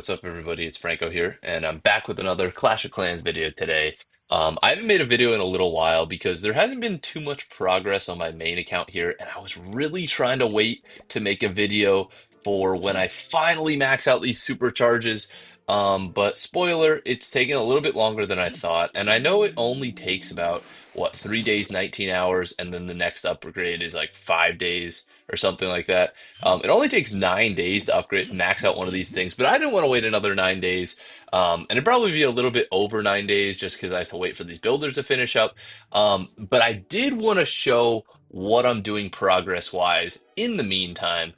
What's up, everybody? It's Franco here, and I'm back with another Clash of Clans video today. I haven't made a video in a little while because there hasn't been too much progress on my main account here, and I was really trying to wait to make a video for when I finally max out these supercharges. But spoiler, it's taken a little bit longer than I thought, and I know it only takes about, what, 3 days, 19 hours, and then the next upgrade is like 5 days or something like that. It only takes 9 days to upgrade, max out one of these things, but I didn't want to wait another 9 days. And it'd probably be a little bit over 9 days just because I have to wait for these builders to finish up. But I did want to show what I'm doing progress wise in the meantime.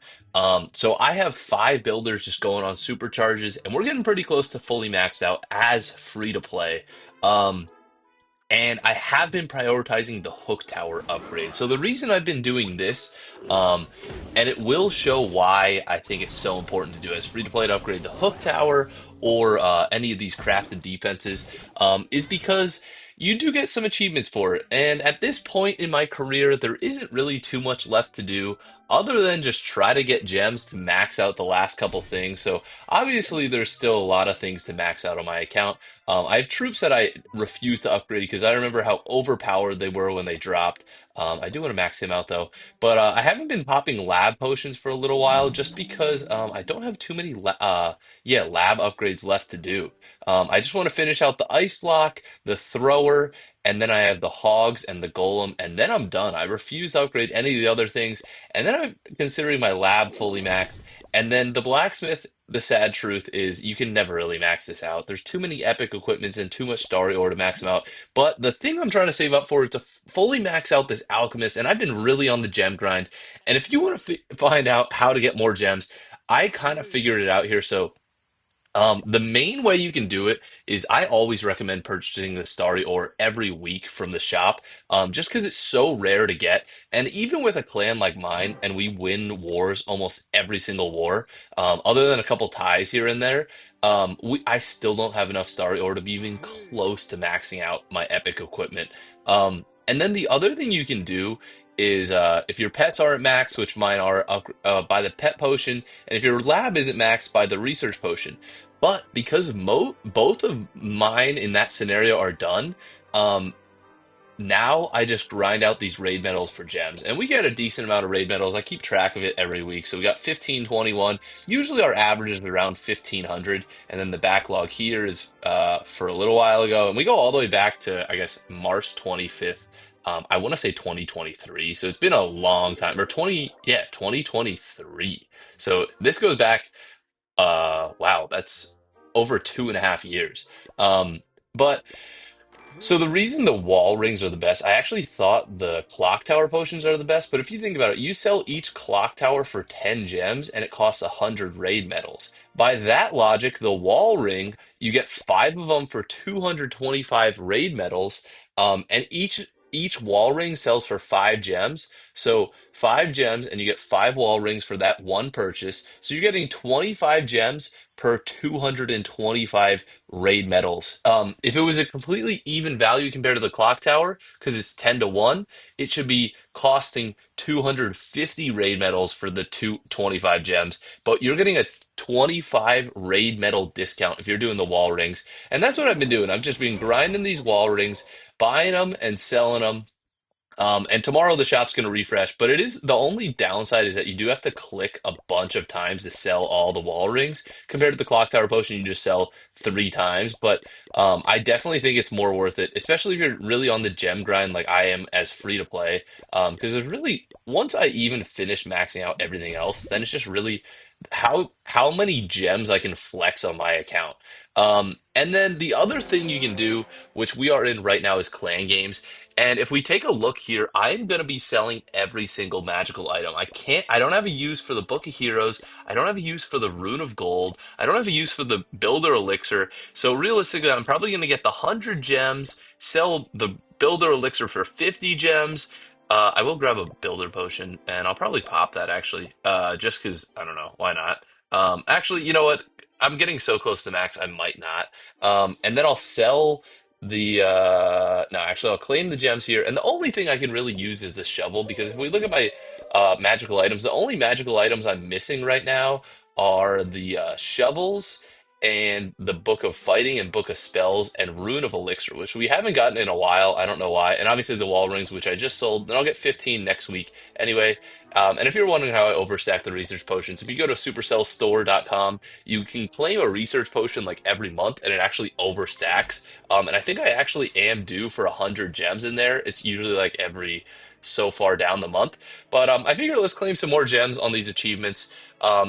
So I have 5 builders just going on supercharges, and we're getting pretty close to fully maxed out as free to play. Um, and I have been prioritizing the hook tower upgrade. So the reason I've been doing this, um, and it will show why I think it's so important to do as free to play to upgrade the hook tower or any of these crafted defenses, is because you do get some achievements for it. And at this point in my career, there isn't really too much left to do other than just try to get gems to max out the last couple things. So obviously, there's still a lot of things to max out on my account. I have troops that I refuse to upgrade because I remember how overpowered they were when they dropped. I do want to max him out though, but I haven't been popping lab potions for a little while just because I don't have too many lab upgrades left to do. I just want to finish out the ice block, the thrower, and then I have the hogs and the golem, and then I'm done. I refuse to upgrade any of the other things, and then I'm considering my lab fully maxed, and then the blacksmith. The sad truth is you can never really max this out. There's too many epic equipments and too much story ore to max them out. But the thing I'm trying to save up for is to fully max out this alchemist, and I've been really on the gem grind. And if you want to find out how to get more gems, I kind of figured it out here. So the main way you can do it is I always recommend purchasing the Starry Ore every week from the shop, just because it's so rare to get. And even with a clan like mine, and we win wars almost every single war, other than a couple ties here and there, I still don't have enough Starry Ore to be even close to maxing out my epic equipment. And then the other thing you can do is if your pets are at max, which mine are, buy the pet potion, and if your lab isn't maxed, buy the research potion. But because both of mine in that scenario are done, um, now I just grind out these raid medals for gems. And we get a decent amount of raid medals. I keep track of it every week. So we got 1521. Usually our average is around 1500. And then the backlog here is for a little while ago. And we go all the way back to, I guess, March 25th. I want to say 2023. So it's been a long time. Or 2023. So this goes back wow, that's over 2.5 years. But so the reason the wall rings are the best, I actually thought the clock tower potions are the best, but if you think about it, you sell each clock tower for 10 gems and it costs 100 raid medals. By that logic, the wall ring, you get 5 of them for 225 raid medals, and each wall ring sells for 5 gems. So 5 gems, and you get 5 wall rings for that one purchase. So you're getting 25 gems per 225 raid medals. If it was a completely even value compared to the clock tower, because it's 10 to 1, it should be costing 250 raid medals for the 225 gems. But you're getting a 25 raid medal discount if you're doing the wall rings. And that's what I've been doing. I've just been grinding these wall rings, buying them and selling them, and tomorrow the shop's going to refresh, but it is the only downside is that you do have to click a bunch of times to sell all the wall rings compared to the clock tower potion. You just sell 3 times, but I definitely think it's more worth it, especially if you're really on the gem grind like I am as free to play. Because it's really once I even finish maxing out everything else, then it's just really how many gems I can flex on my account. And then the other thing you can do, which we are in right now, is clan games. And if we take a look here, I'm going to be selling every single magical item. I don't have a use for the Book of Heroes. I don't have a use for the Rune of Gold. I don't have a use for the Builder Elixir. So realistically, I'm probably going to get the 100 gems, sell the Builder Elixir for 50 gems. I will grab a Builder Potion, and I'll probably pop that actually, just because, I don't know, why not? Actually, you know what? I'm getting so close to max, I might not. And then I'll sell the no, actually I'll claim the gems here, and the only thing I can really use is the shovel, because if we look at my magical items, the only magical items I'm missing right now are the shovels and the Book of Fighting and Book of Spells and Rune of Elixir, which we haven't gotten in a while. I don't know why. And obviously the Wall Rings, which I just sold. Then I'll get 15 next week anyway. And if you're wondering how I overstack the research potions, if you go to supercellstore.com, you can claim a research potion like every month, and it actually overstacks. And I think I actually am due for 100 gems in there. It's usually like every so far down the month. But I figured let's claim some more gems on these achievements.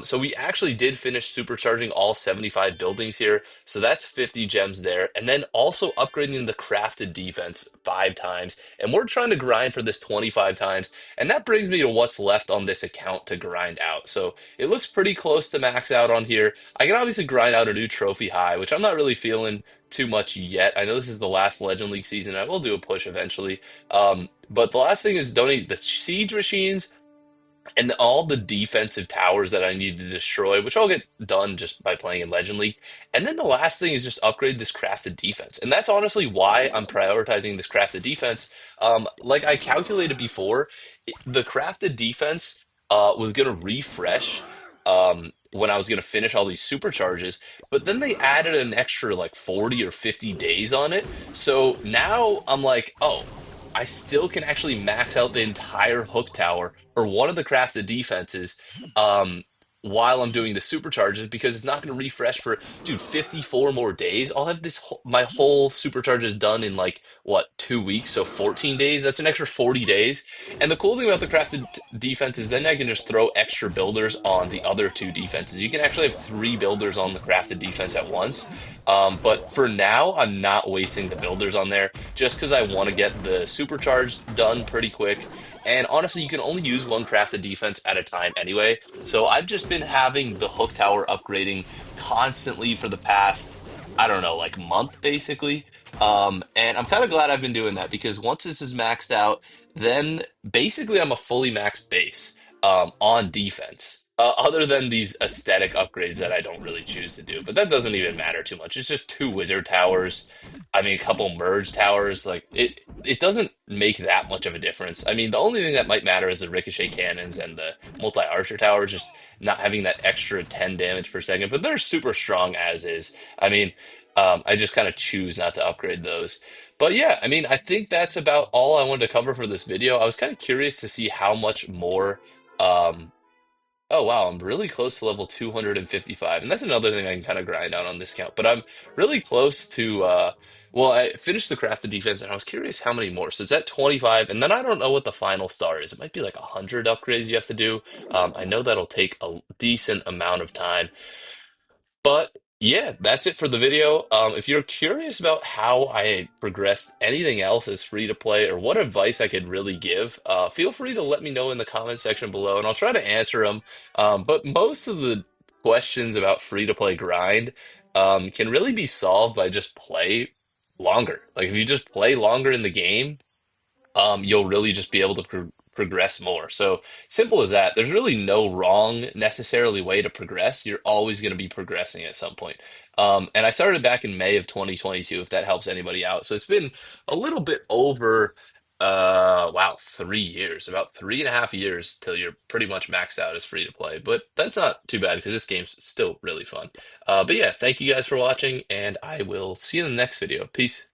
So we actually did finish supercharging all 75 buildings here. So that's 50 gems there. And then also upgrading the crafted defense 5 times. And we're trying to grind for this 25 times. And that brings me to what's left on this account to grind out. So it looks pretty close to max out on here. I can obviously grind out a new trophy high, which I'm not really feeling too much yet. I know this is the last Legend League season. I will do a push eventually. But the last thing is donate the siege machines and all the defensive towers that I need to destroy, which I'll get done just by playing in Legend League. And then the last thing is just upgrade this crafted defense. And that's honestly why I'm prioritizing this crafted defense. Like I calculated before, the crafted defense was going to refresh when I was going to finish all these supercharges, but then they added an extra like 40 or 50 days on it. So now I'm like, oh, I still can actually max out the entire hook tower or one of the crafted defenses um, while I'm doing the supercharges because it's not going to refresh for, dude, 54 more days. I'll have my whole supercharges done in like, what, 2 weeks? So 14 days. That's an extra 40 days. And the cool thing about the crafted defense is then I can just throw extra builders on the other two defenses. You can actually have 3 builders on the crafted defense at once. But for now, I'm not wasting the builders on there just because I want to get the supercharge done pretty quick. And honestly, you can only use one crafted defense at a time anyway. So I've just been having the hook tower upgrading constantly for the past, I don't know, like month basically. And I'm kind of glad I've been doing that because once this is maxed out, then basically I'm a fully maxed base on defense. Other than these aesthetic upgrades that I don't really choose to do, but that doesn't even matter too much. It's just 2 wizard towers. I mean, a couple merge towers. Like it doesn't make that much of a difference. I mean, the only thing that might matter is the ricochet cannons and the multi-archer towers, just not having that extra 10 damage per second. But they're super strong as is. I mean, I just kind of choose not to upgrade those. But yeah, I mean, I think that's about all I wanted to cover for this video. I was kind of curious to see how much more. Um, Oh wow, I'm really close to level 255. And that's another thing I can kind of grind out on this count. But I'm really close to well, I finished the crafted defense and I was curious how many more. So it's at 25, and then I don't know what the final star is. It might be like 100 upgrades you have to do. I know that'll take a decent amount of time. But yeah, that's it for the video. If you're curious about how I progressed anything else as free to play or what advice I could really give, feel free to let me know in the comment section below and I'll try to answer them. But most of the questions about free to play grind can really be solved by just play longer. Like if you just play longer in the game, you'll really just be able to progress more. So simple as that. There's really no wrong necessarily way to progress. You're always going to be progressing at some point. And I started back in May of 2022, if that helps anybody out. So it's been a little bit over, wow, 3 years, about 3.5 years till you're pretty much maxed out as free to play. But that's not too bad because this game's still really fun. But yeah, thank you guys for watching, and I will see you in the next video. Peace.